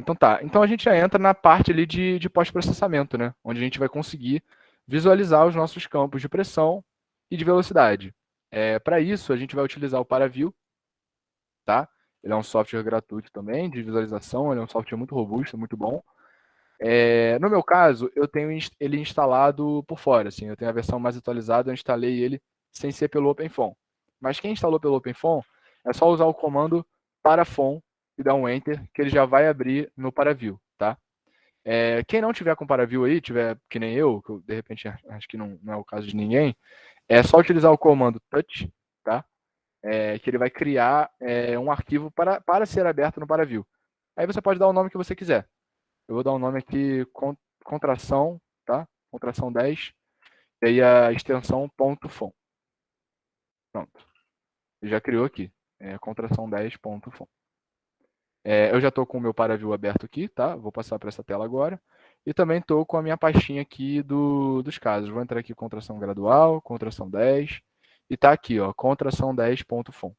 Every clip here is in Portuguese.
Então tá, então a gente já entra na parte ali de pós-processamento, né? Onde a gente vai conseguir visualizar os nossos campos de pressão e de velocidade. Para isso, a gente vai utilizar o ParaView, tá? Ele é um software gratuito também, de visualização, ele é um software muito robusto, muito bom. No meu caso, eu tenho ele instalado por fora, assim, eu tenho a versão mais atualizada, eu instalei ele sem ser pelo OpenFOAM. Mas quem instalou pelo OpenFOAM, é só usar o comando paraFOAM e dar um Enter, que ele já vai abrir no ParaView, tá? Quem não tiver com ParaView aí, tiver que nem eu, que eu, de repente acho que não é o caso de ninguém, é só utilizar o comando touch, tá? Que ele vai criar um arquivo para ser aberto no ParaView. Aí você pode dar o nome que você quiser. Eu vou dar um nome aqui, contração, tá? Contração 10, e aí a extensão .fon. Pronto. Ele já criou aqui. Contração 10.fon. Eu já estou com o meu ParaView aberto aqui, tá? Vou passar para essa tela agora. E também estou com a minha pastinha aqui dos casos. Vou entrar aqui contração gradual, contração 10. E tá aqui, ó, contração 10.fon.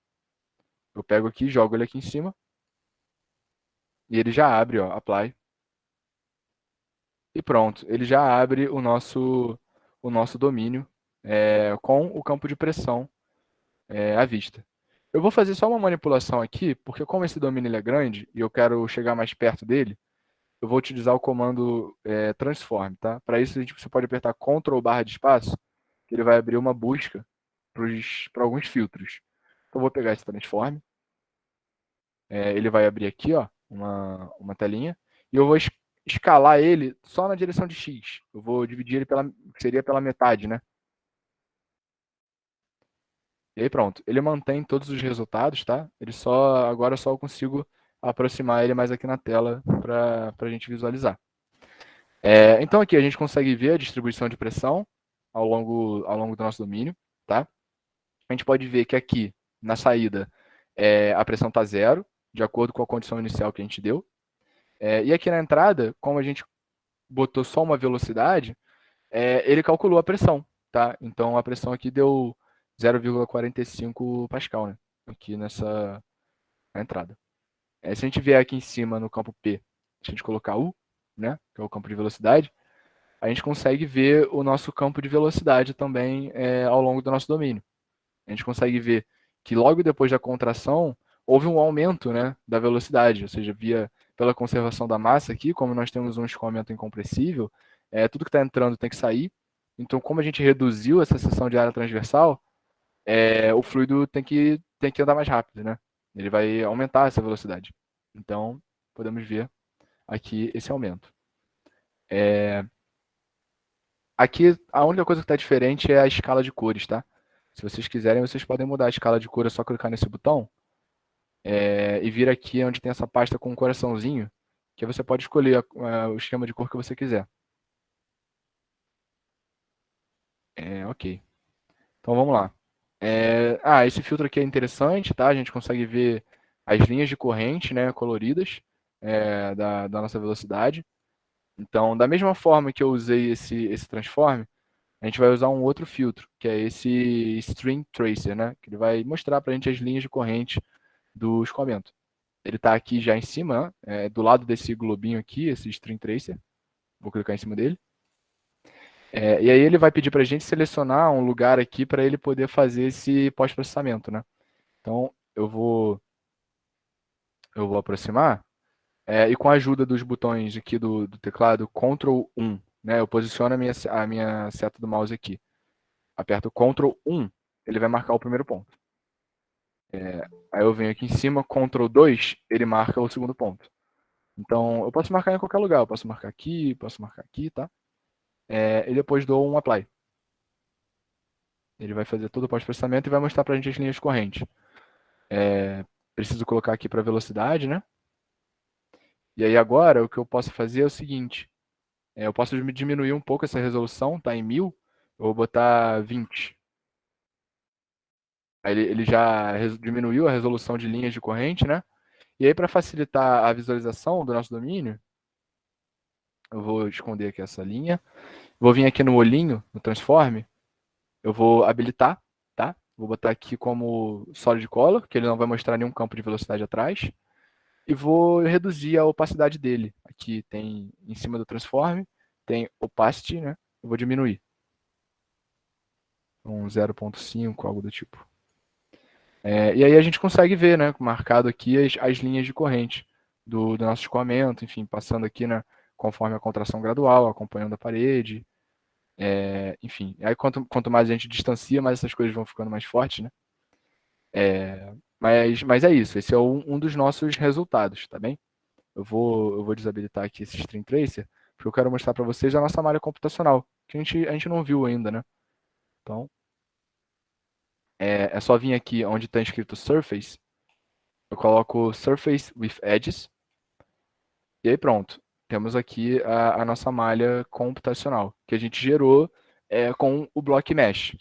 Eu pego aqui, jogo ele aqui em cima. E ele já abre, ó, apply. E pronto, ele já abre o nosso domínio com o campo de pressão à vista. Eu vou fazer só uma manipulação aqui, porque como esse domínio ele é grande e eu quero chegar mais perto dele, eu vou utilizar o comando transform, tá? Para isso você pode apertar Ctrl barra de espaço, que ele vai abrir uma busca para alguns filtros. Então eu vou pegar esse transform, ele vai abrir aqui, ó, uma telinha, e eu vou escalar ele só na direção de X. Eu vou dividir ele seria pela metade, né? E aí pronto, ele mantém todos os resultados, tá? Agora só eu consigo aproximar ele mais aqui na tela para a gente visualizar. Então aqui a gente consegue ver a distribuição de pressão ao longo do nosso domínio, tá? A gente pode ver que aqui na saída a pressão está zero, de acordo com a condição inicial que a gente deu. E aqui na entrada, como a gente botou só uma velocidade, ele calculou a pressão, tá? Então a pressão aqui deu 0,45 Pascal, né? Aqui nessa entrada. Se a gente vier aqui em cima no campo P, se a gente colocar U, né? Que é o campo de velocidade, a gente consegue ver o nosso campo de velocidade também ao longo do nosso domínio. A gente consegue ver que logo depois da contração houve um aumento, né, da velocidade, ou seja, pela conservação da massa aqui, como nós temos um escoamento incompressível, tudo que está entrando tem que sair. Então, como a gente reduziu essa seção de área transversal, o fluido tem que andar mais rápido, né? Ele vai aumentar essa velocidade. Então, podemos ver aqui esse aumento. Aqui, a única coisa que está diferente é a escala de cores, tá? Se vocês quiserem, vocês podem mudar a escala de cor, é só clicar nesse botão e vir aqui onde tem essa pasta com um coraçãozinho, que você pode escolher o esquema de cor que você quiser. Ok. Então vamos lá. Esse filtro aqui é interessante, tá? A gente consegue ver as linhas de corrente, né, coloridas da nossa velocidade. Então, da mesma forma que eu usei esse transform, a gente vai usar um outro filtro, que é esse String Tracer, né? Que ele vai mostrar para a gente as linhas de corrente do escoamento. Ele está aqui já em cima, do lado desse globinho aqui, esse String Tracer. Vou clicar em cima dele. E aí ele vai pedir para a gente selecionar um lugar aqui para ele poder fazer esse pós-processamento, né? Então, eu vou aproximar, e com a ajuda dos botões aqui do teclado Ctrl 1, né? Eu posiciono a minha seta do mouse aqui. Aperto Ctrl 1, ele vai marcar o primeiro ponto. Aí eu venho aqui em cima, Ctrl 2, ele marca o segundo ponto. Então, eu posso marcar em qualquer lugar. Eu posso marcar aqui, tá? E depois dou um Apply. Ele vai fazer todo o pós-processamento e vai mostrar pra gente as linhas correntes. Preciso colocar aqui para velocidade, né? E aí agora, o que eu posso fazer é o seguinte. Eu posso diminuir um pouco essa resolução, tá em 1000. Eu vou botar 20. Aí ele já diminuiu a resolução de linhas de corrente, né? E aí, para facilitar a visualização do nosso domínio, eu vou esconder aqui essa linha. Vou vir aqui no olhinho, no transform. Eu vou habilitar, tá? Vou botar aqui como solid color, que ele não vai mostrar nenhum campo de velocidade atrás. e vou reduzir a opacidade dele. Aqui tem, em cima do transform, tem opacity, né? Eu vou diminuir. 0,5, algo do tipo. E aí a gente consegue ver, né, marcado aqui as linhas de corrente do nosso escoamento, enfim, passando aqui, né, conforme a contração gradual, acompanhando a parede, enfim. Aí quanto mais a gente distancia, mais essas coisas vão ficando mais fortes, né? Mas é isso, esse é um dos nossos resultados, tá bem? Eu vou desabilitar aqui esse String Tracer, porque eu quero mostrar para vocês a nossa malha computacional, que a gente não viu ainda, né? Então, é só vir aqui onde está escrito Surface, eu coloco Surface with Edges, e aí pronto. Temos aqui a nossa malha computacional, que a gente gerou com o Block Mesh.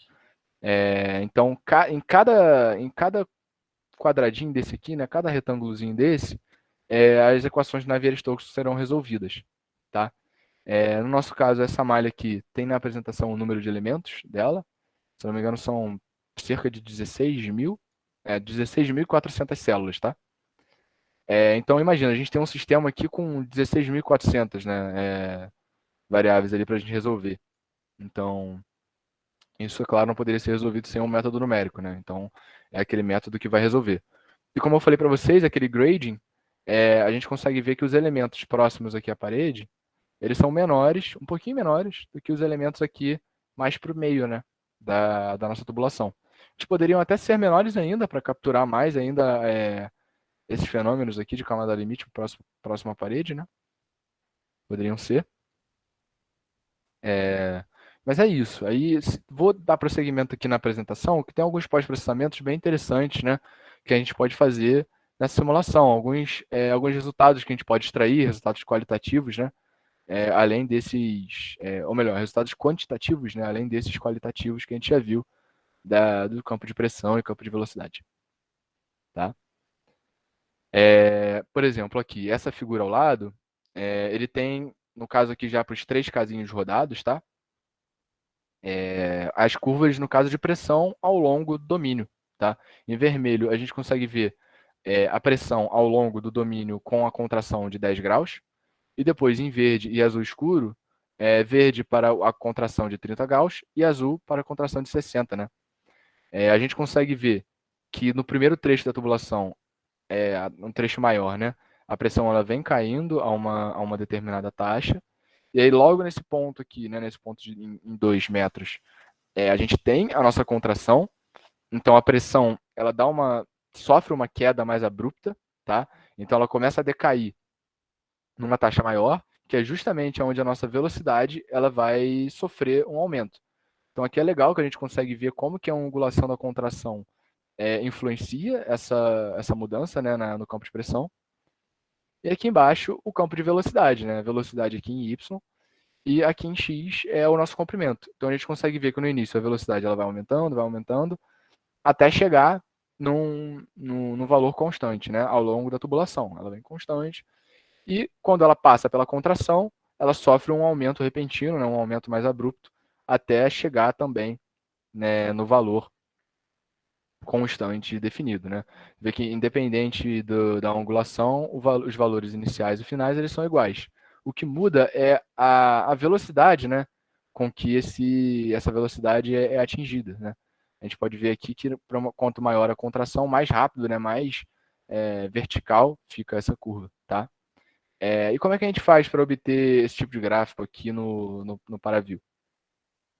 Então, em cada quadradinho desse aqui, né, cada retângulozinho desse, as equações de Navier-Stokes serão resolvidas, tá? No nosso caso, essa malha aqui tem na apresentação o número de elementos dela. Se não me engano, são cerca de 16.400 células, tá? Então, imagina, a gente tem um sistema aqui com 16.400, né, variáveis ali para a gente resolver. Então, isso, é claro, não poderia ser resolvido sem um método numérico, né? Então, é aquele método que vai resolver. E como eu falei para vocês, aquele grading, a gente consegue ver que os elementos próximos aqui à parede, eles são menores, um pouquinho menores, do que os elementos aqui mais para o meio, né, da nossa tubulação. Eles poderiam até ser menores ainda, para capturar mais ainda esses fenômenos aqui de camada limite próximo à parede, né? Poderiam ser. Mas é isso. Aí vou dar prosseguimento aqui na apresentação, que tem alguns pós-processamentos bem interessantes, né, que a gente pode fazer nessa simulação. Alguns resultados que a gente pode extrair, resultados qualitativos, né, além desses, ou melhor, resultados quantitativos, né, além desses qualitativos que a gente já viu do campo de pressão e campo de velocidade. Tá? Por exemplo, aqui, essa figura ao lado, ele tem, no caso aqui já para os 3 casinhos rodados, tá? As curvas, no caso de pressão, ao longo do domínio. Tá? Em vermelho, a gente consegue ver a pressão ao longo do domínio com a contração de 10 graus. E depois, em verde e azul escuro, verde para a contração de 30 graus e azul para a contração de 60. Né? A gente consegue ver que no primeiro trecho da tubulação, um trecho maior, né? A pressão ela vem caindo a uma determinada taxa. E aí, logo nesse ponto aqui, né, nesse ponto em 2 metros, a gente tem a nossa contração, então a pressão ela sofre uma queda mais abrupta, tá? Então ela começa a decair numa taxa maior, que é justamente onde a nossa velocidade ela vai sofrer um aumento. Então aqui é legal que a gente consegue ver como que a angulação da contração influencia essa mudança, né, no campo de pressão. E aqui embaixo o campo de velocidade, né? Velocidade aqui em y e aqui em x é o nosso comprimento. Então a gente consegue ver que no início a velocidade ela vai aumentando, até chegar num valor constante, né, ao longo da tubulação. Ela vem constante e quando ela passa pela contração, ela sofre um aumento repentino, né, um aumento mais abrupto, até chegar também, né, no valor constante definido. Né? Vê que independente da angulação, os valores iniciais e finais eles são iguais. O que muda é a velocidade, né, com que essa velocidade é atingida. Né? A gente pode ver aqui que quanto maior a contração, mais rápido, né, mais vertical fica essa curva. Tá? E como é que a gente faz para obter esse tipo de gráfico aqui no Paraview?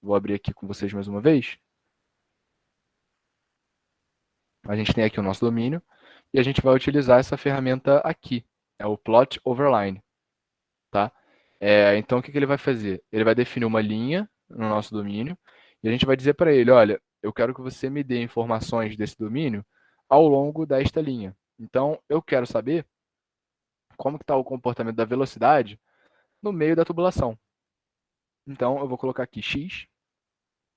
Vou abrir aqui com vocês mais uma vez. A gente tem aqui o nosso domínio e a gente vai utilizar essa ferramenta aqui, é o Plot Overline. Tá? Então, o que ele vai fazer? Ele vai definir uma linha no nosso domínio e a gente vai dizer para ele, olha, eu quero que você me dê informações desse domínio ao longo desta linha. Então, eu quero saber como está o comportamento da velocidade no meio da tubulação. Então, eu vou colocar aqui x,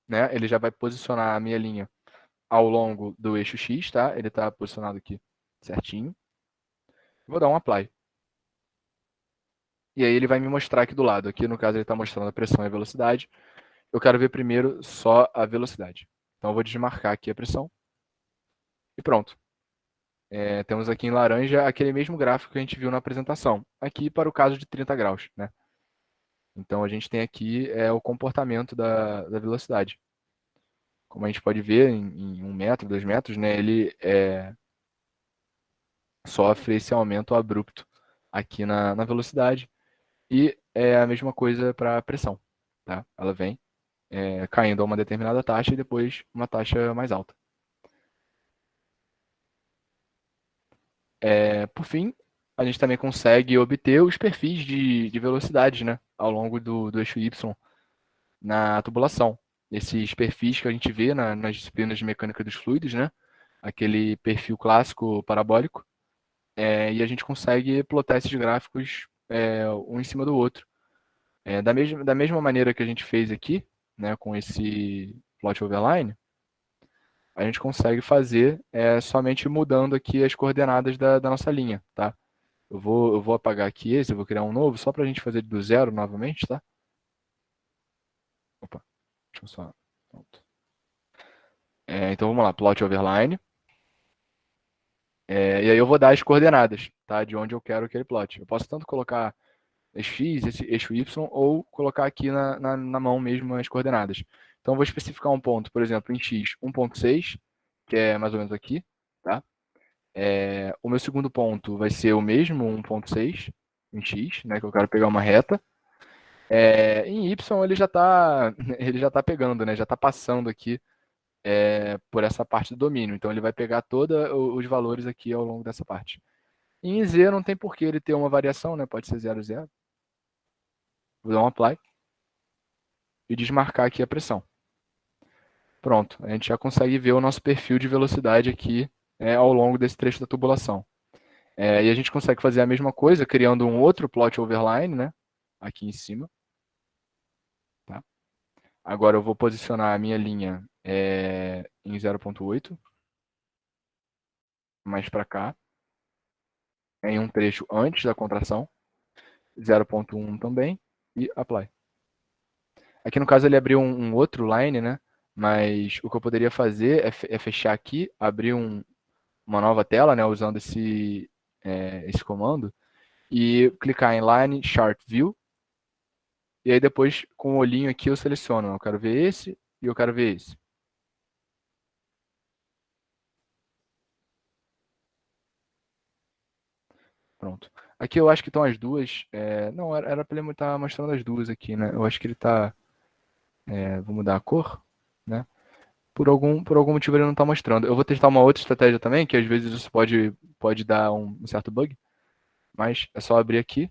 né? Ele já vai posicionar a minha linha ao longo do eixo x, tá? Ele está posicionado aqui certinho. Vou dar um apply. E aí ele vai me mostrar aqui do lado. Aqui, no caso, ele está mostrando a pressão e a velocidade. Eu quero ver primeiro só a velocidade. Então, eu vou desmarcar aqui a pressão. E pronto. temos aqui em laranja aquele mesmo gráfico que a gente viu na apresentação, aqui para o caso de 30 graus, né? Então a gente tem aqui o comportamento da velocidade. Como a gente pode ver em 1 metro, 2 metros, né, ele sofre esse aumento abrupto aqui na velocidade. E é a mesma coisa para a pressão, tá? Ela vem caindo a uma determinada taxa e depois uma taxa mais alta. Por fim, a gente também consegue obter os perfis de velocidade, né, ao longo do eixo Y na tubulação. Esses perfis que a gente vê nas disciplinas de mecânica dos fluidos, né, aquele perfil clássico parabólico, e a gente consegue plotar esses gráficos um em cima do outro. Da mesma maneira que a gente fez aqui, né, com esse plot overline, a gente consegue fazer somente mudando aqui as coordenadas da nossa linha, tá? Eu vou apagar aqui esse, eu vou criar um novo, só para a gente fazer do zero novamente, tá? Opa, deixa eu só... Pronto. Então vamos lá, plot overline. E aí eu vou dar as coordenadas, tá? De onde eu quero aquele plot. Eu posso tanto colocar eixo X, esse eixo Y, ou colocar aqui na mão mesmo as coordenadas. Então eu vou especificar um ponto, por exemplo, em X 1.6, que é mais ou menos aqui, tá? O meu segundo ponto vai ser o mesmo 1.6 em X, né, que eu quero pegar uma reta. Em Y ele já está ele já tá pegando, né, já está passando aqui por essa parte do domínio. Então ele vai pegar todos os valores aqui ao longo dessa parte. Em Z não tem por que ele ter uma variação, né, pode ser 0, 0. Vou dar um apply e desmarcar aqui a pressão. Pronto, a gente já consegue ver o nosso perfil de velocidade aqui ao longo desse trecho da tubulação. E a gente consegue fazer a mesma coisa criando um outro plot overline, né? Aqui em cima. Tá? Agora eu vou posicionar a minha linha em 0.8, mais para cá, em um trecho antes da contração, 0.1 também, e apply. Aqui no caso ele abriu um outro line, né? Mas o que eu poderia fazer é fechar aqui, abrir uma nova tela, né? Usando esse comando, e clicar em Line Chart View, e aí depois com o olhinho aqui eu seleciono, eu quero ver esse e eu quero ver esse. Pronto. Aqui eu acho que estão as duas. Não, era para ele estar mostrando as duas aqui, né? Eu acho que ele está. Vou mudar a cor, né? Por algum motivo ele não está mostrando. Eu vou testar uma outra estratégia também, que às vezes isso pode dar um certo bug, mas é só abrir aqui,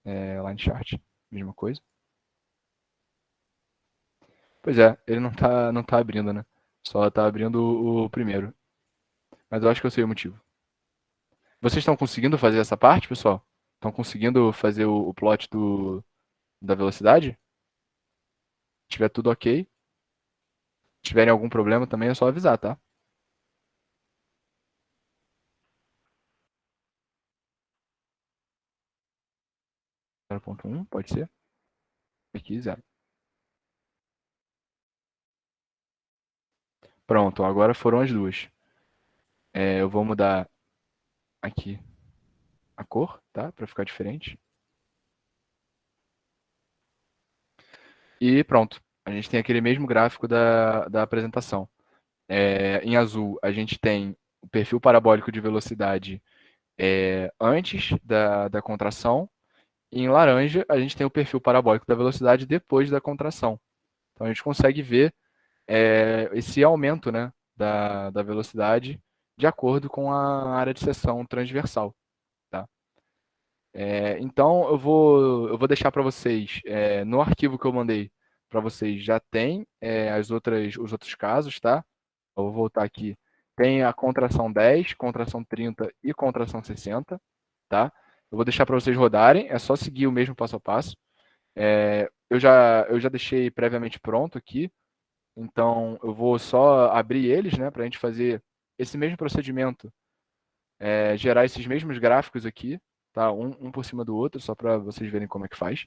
Line Chart, mesma coisa. Pois é, ele não tá abrindo, né? Só tá abrindo o primeiro. Mas eu acho que eu sei o motivo. Vocês estão conseguindo fazer essa parte, pessoal? Estão conseguindo fazer o plot da velocidade? Se tiver tudo ok. Se tiverem algum problema também é só avisar, tá? 0.1, pode ser. Aqui, 0. Pronto, agora foram as duas. Eu vou mudar aqui a cor, tá? Para ficar diferente. E pronto. A gente tem aquele mesmo gráfico da apresentação. Em azul, a gente tem o perfil parabólico de velocidade antes da contração. E em laranja, a gente tem o perfil parabólico da velocidade depois da contração. Então a gente consegue ver esse aumento, né, da velocidade de acordo com a área de seção transversal. Tá? Então eu vou deixar para vocês, no arquivo que eu mandei para vocês já tem os outros casos, tá? Eu vou voltar aqui. Tem a contração 10, contração 30 e contração 60, tá? Eu vou deixar para vocês rodarem, é só seguir o mesmo passo a passo. Eu já deixei previamente pronto aqui, então eu vou só abrir eles, né, para a gente fazer esse mesmo procedimento, gerar esses mesmos gráficos aqui, tá? Um por cima do outro, só para vocês verem como é que faz.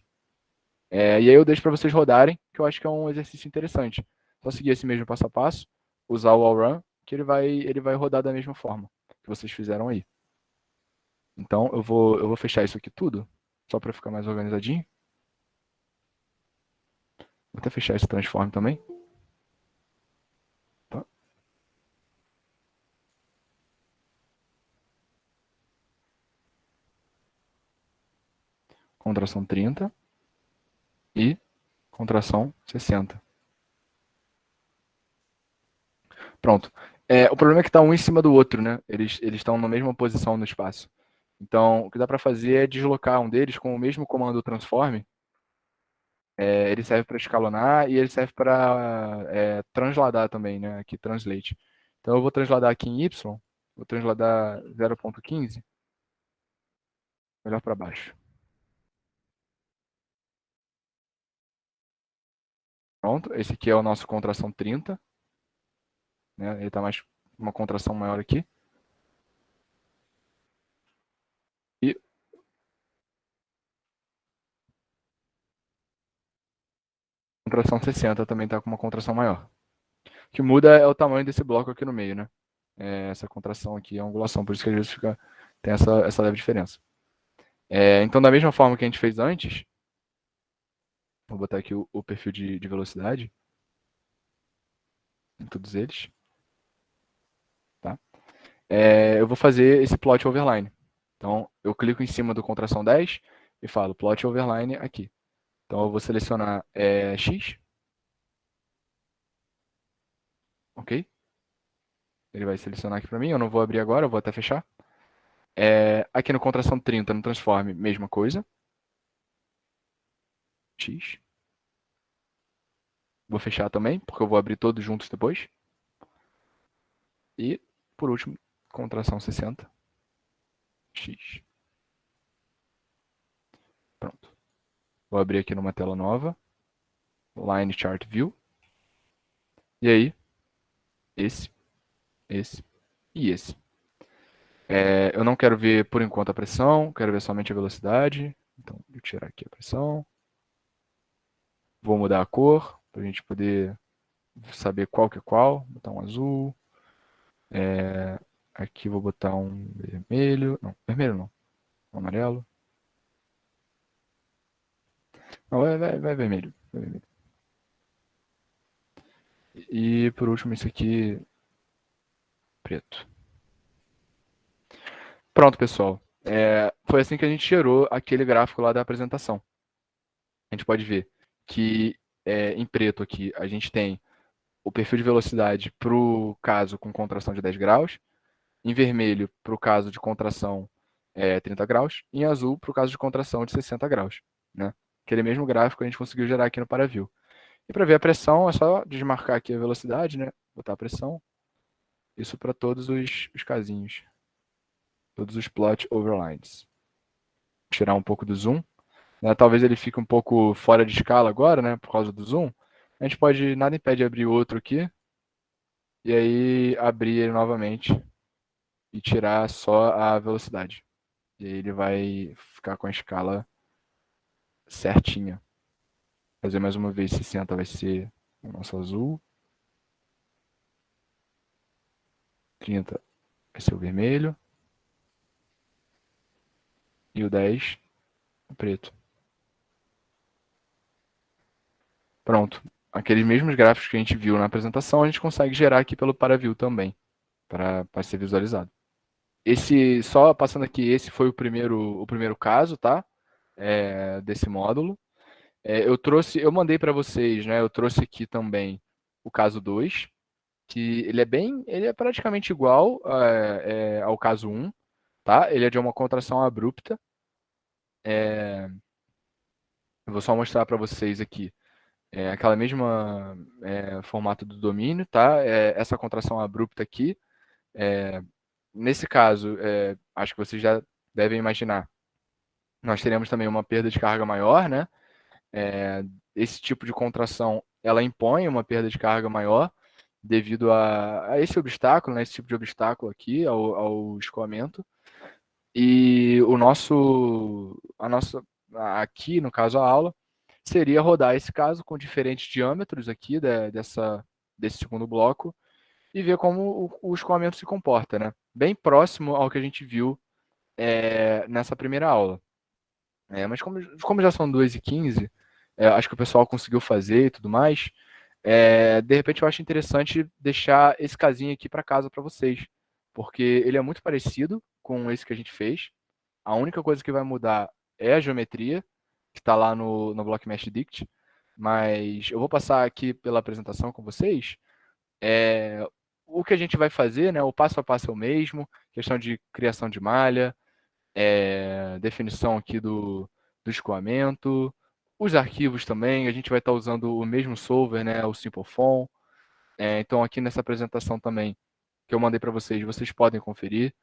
E aí eu deixo para vocês rodarem, que eu acho que é um exercício interessante. Só seguir esse mesmo passo a passo, usar o all run, que ele vai rodar da mesma forma. vocês fizeram aí. Então, eu vou fechar isso aqui tudo, só para ficar mais organizadinho. Vou até fechar esse transform também. Tá? Contração 30 e contração 60. Pronto. O problema é que está um em cima do outro, né? Eles estão na mesma posição no espaço. Então, o que dá para fazer é deslocar um deles com o mesmo comando transform. Ele serve para escalonar e ele serve para transladar também, né? Aqui, translate. Então, eu vou transladar aqui em Y, vou transladar 0.15, melhor para baixo. Pronto, esse aqui é o nosso contração 30. Né? Ele está mais uma contração maior aqui. E contração 60 também está com uma contração maior. O que muda é o tamanho desse bloco aqui no meio, né? Essa contração aqui é a angulação, por isso que às vezes tem essa leve diferença. Então, da mesma forma que a gente fez antes, vou botar aqui o perfil de velocidade em todos eles. Tá? Eu vou fazer esse plot overline. Então, eu clico em cima do contração 10 e falo plot overline aqui. Então, eu vou selecionar X. Ok? Ele vai selecionar aqui para mim. Eu não vou abrir agora, eu vou até fechar. Aqui no contração 30, no transform, mesma coisa. X. Vou fechar também, porque eu vou abrir todos juntos depois. E, por último, contração 60. X. Pronto. Vou abrir aqui numa tela nova. Line Chart View. E aí, esse e esse. Eu não quero ver, por enquanto, a pressão. Quero ver somente a velocidade. Então, vou tirar aqui a pressão. Vou mudar a cor, para a gente poder saber qual que é qual. Vou botar um azul. Aqui vou botar um vermelho. Não, vermelho não. Um amarelo. Não, vai vermelho. Vai vermelho. E por último, esse aqui, preto. Pronto, pessoal. Foi assim que a gente gerou aquele gráfico lá da apresentação. A gente pode ver que em preto aqui a gente tem o perfil de velocidade para o caso com contração de 10 graus, em vermelho para o caso de contração 30 graus, e em azul para o caso de contração de 60 graus. Né? Aquele mesmo gráfico a gente conseguiu gerar aqui no ParaView. E para ver a pressão, é só desmarcar aqui a velocidade, né? Botar a pressão. Isso para todos os casinhos. Todos os plot overlines. Tirar um pouco do zoom. Né? Talvez ele fique um pouco fora de escala agora, né? Por causa do zoom. A gente pode, nada impede de abrir outro aqui. E aí abrir ele novamente. E tirar só a velocidade. E aí ele vai ficar com a escala certinha. Fazer mais uma vez 60 vai ser o nosso azul. 30 vai ser o vermelho. E o 10 o preto. Pronto. Aqueles mesmos gráficos que a gente viu na apresentação, a gente consegue gerar aqui pelo ParaView também, para ser visualizado. Só passando aqui, esse foi o primeiro caso, tá? Desse módulo. Eu mandei para vocês, né? Eu trouxe aqui também o caso 2, que ele é praticamente igual ao caso 1, tá? Ele é de uma contração abrupta. Eu vou só mostrar para vocês aqui. Aquela mesma formato do domínio, tá? Essa contração abrupta aqui. Nesse caso, acho que vocês já devem imaginar, nós teremos também uma perda de carga maior, né? Esse tipo de contração, ela impõe uma perda de carga maior devido a esse obstáculo, né? Esse tipo de obstáculo aqui, ao escoamento. E aqui, no caso, a aula, seria rodar esse caso com diferentes diâmetros aqui desse segundo bloco e ver como o escoamento se comporta, né? bem próximo ao que a gente viu nessa primeira aula. Mas como já são 2h15, acho que o pessoal conseguiu fazer e tudo mais, de repente eu acho interessante deixar esse casinho aqui para casa para vocês, porque ele é muito parecido com esse que a gente fez. A única coisa que vai mudar é a geometria, que está lá no BlockMesh Dict, mas eu vou passar aqui pela apresentação com vocês. O que a gente vai fazer, né, o passo a passo é o mesmo, questão de criação de malha, definição aqui do escoamento, os arquivos também, a gente vai estar usando o mesmo solver, né, o SimpleFon. Então aqui nessa apresentação também, que eu mandei para vocês, vocês podem conferir.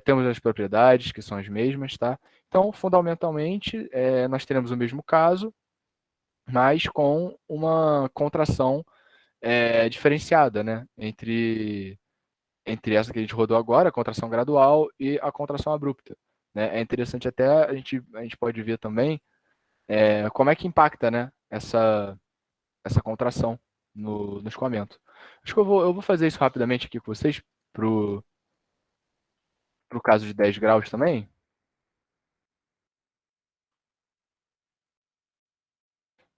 Temos as propriedades, que são as mesmas, tá? Então, fundamentalmente, nós teremos o mesmo caso, mas com uma contração diferenciada, né? Entre essa que a gente rodou agora, a contração gradual, e a contração abrupta. Né? É interessante até, a gente pode ver também como é que impacta, né, essa contração no escoamento. Acho que eu vou fazer isso rapidamente aqui com vocês, para o caso de 10 graus também.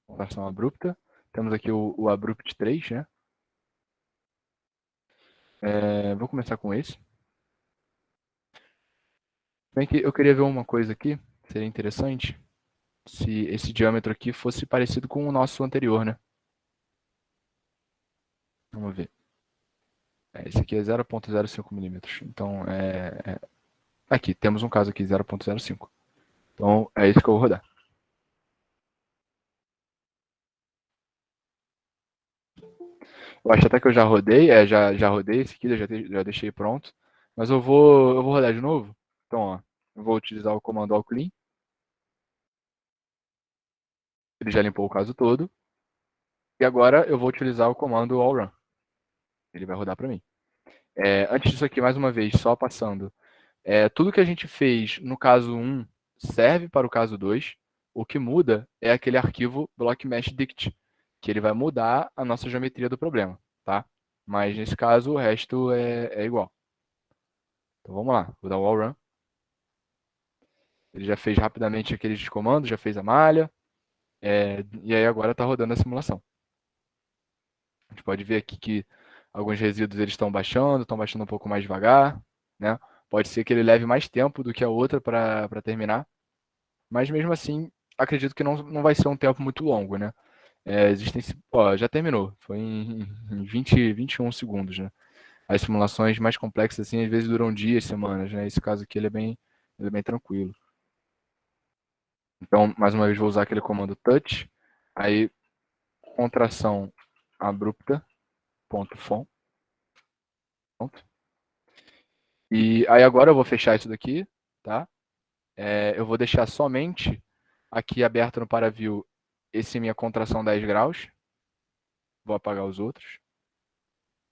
Contração abrupta. Temos aqui o Abrupt 3, né? Vou começar com esse. Bem que eu queria ver uma coisa aqui, seria interessante, se esse diâmetro aqui fosse parecido com o nosso anterior, né? Vamos ver. Esse aqui é 0,05 milímetros. Então, aqui, temos um caso aqui, 0,05. Então, é isso que eu vou rodar. Eu acho até que eu já rodei, já rodei esse aqui, já deixei pronto. Mas eu vou rodar de novo. Então, ó, eu vou utilizar o comando all clean. Ele já limpou o caso todo. E agora eu vou utilizar o comando all run. Ele vai rodar para mim. Antes disso aqui, mais uma vez, só passando. Tudo que a gente fez no caso 1 serve para o caso 2. O que muda é aquele arquivo blockmeshdict, que ele vai mudar a nossa geometria do problema, tá? Mas nesse caso o resto é igual. Então vamos lá, vou dar o all run. Ele já fez rapidamente aqueles comandos, já fez a malha, e aí agora está rodando a simulação. A gente pode ver aqui que alguns resíduos eles estão baixando um pouco mais devagar, né? Pode ser que ele leve mais tempo do que a outra para terminar, mas mesmo assim, acredito que não vai ser um tempo muito longo, né? Já terminou, foi em 21 segundos, né? As simulações mais complexas, assim, às vezes duram dias, semanas, né? Esse caso aqui, ele é bem tranquilo. Então, mais uma vez, vou usar aquele comando touch, aí, contração abrupta, ponto .fon. Pronto. E aí agora eu vou fechar isso daqui, tá? Eu vou deixar somente aqui aberto no ParaView esse minha contração 10 graus. Vou apagar os outros,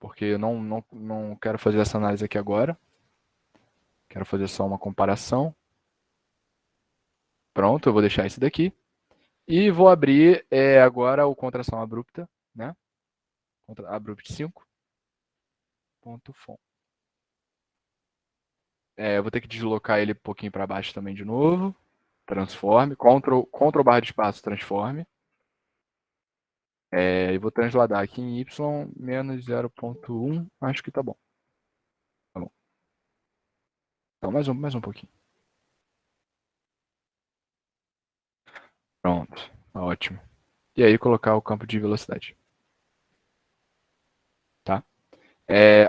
porque eu não quero fazer essa análise aqui agora. Quero fazer só uma comparação. Pronto, eu vou deixar esse daqui. E vou abrir agora o contração abrupta, né? Abrupt 5.fon. Eu vou ter que deslocar ele um pouquinho para baixo também de novo. Transforme, Ctrl barra de espaço, transforme. E vou transladar aqui em y menos 0,1, acho que tá bom. Tá bom. Então, mais um pouquinho. Pronto, tá ótimo. E aí colocar o campo de velocidade. Tá?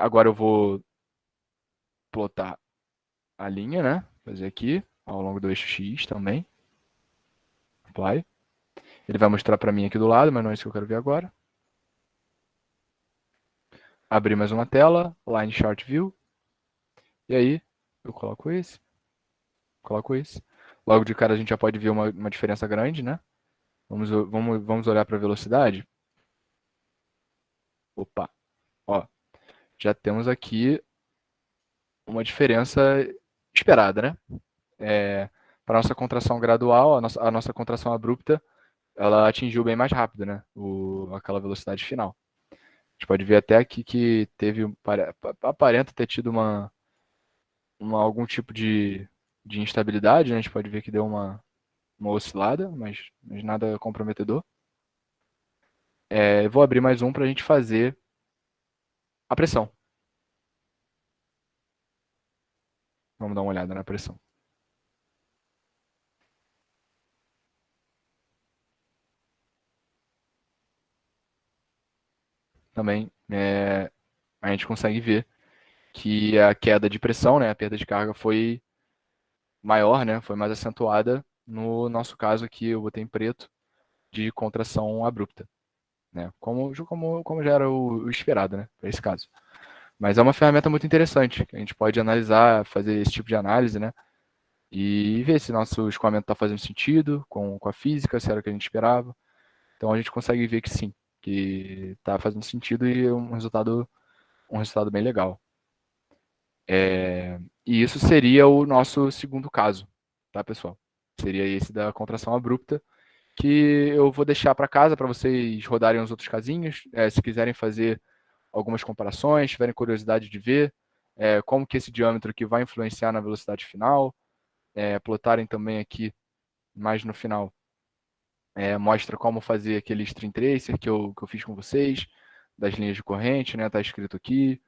Agora eu vou plotar a linha, né? Fazer aqui, ao longo do eixo X também. Apply. Ele vai mostrar para mim aqui do lado, mas não é isso que eu quero ver agora. Abrir mais uma tela, Line Chart View. E aí, eu coloco esse. Logo de cara a gente já pode ver uma diferença grande, né? Vamos olhar para a velocidade. Opa, ó, já temos aqui uma diferença esperada, né? Para a nossa contração gradual, a nossa contração abrupta, ela atingiu bem mais rápido, né? Aquela velocidade final. gente pode ver até aqui que aparenta ter tido algum tipo de instabilidade, né? A gente pode ver que deu uma oscilada, mas nada comprometedor. Eu vou abrir mais um para a gente fazer a pressão. Vamos dar uma olhada na pressão. Também a gente consegue ver que a queda de pressão, né, a perda de carga foi maior, né, foi mais acentuada no nosso caso aqui, eu botei em preto, de contração abrupta, né, como já era o esperado, né, para esse caso. Mas é uma ferramenta muito interessante, que a gente pode analisar, fazer esse tipo de análise, né, e ver se nosso escoamento está fazendo sentido com a física, se era o que a gente esperava. Então a gente consegue ver que sim, que está fazendo sentido e um resultado bem legal. E isso seria o nosso segundo caso, tá, pessoal? Seria esse da contração abrupta, que eu vou deixar para casa para vocês rodarem os outros casinhos. Se quiserem fazer algumas comparações, tiverem curiosidade de ver como que esse diâmetro aqui vai influenciar na velocidade final, plotarem também aqui mais no final. Mostra como fazer aquele string tracer que eu fiz com vocês, das linhas de corrente, né? Tá escrito aqui,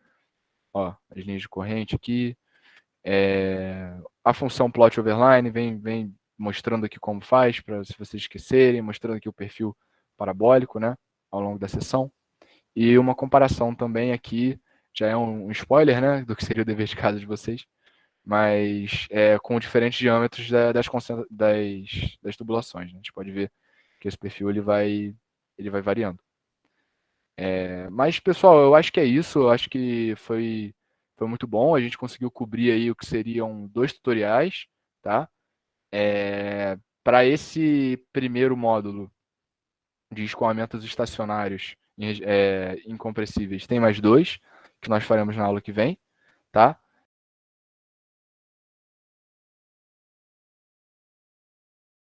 ó, as linhas de corrente aqui. A função plot overline vem mostrando aqui como faz, para se vocês esquecerem, mostrando aqui o perfil parabólico, né? Ao longo da sessão. E uma comparação também aqui, já é um spoiler, né? Do que seria o dever de casa de vocês, mas com diferentes diâmetros das tubulações. Né? A gente pode ver que esse perfil ele vai variando. Mas, pessoal, eu acho que é isso. Eu acho que foi muito bom. A gente conseguiu cobrir aí o que seriam 2 tutoriais, tá? Para esse primeiro módulo de escoamentos estacionários incompressíveis, tem mais 2 que nós faremos na aula que vem, tá?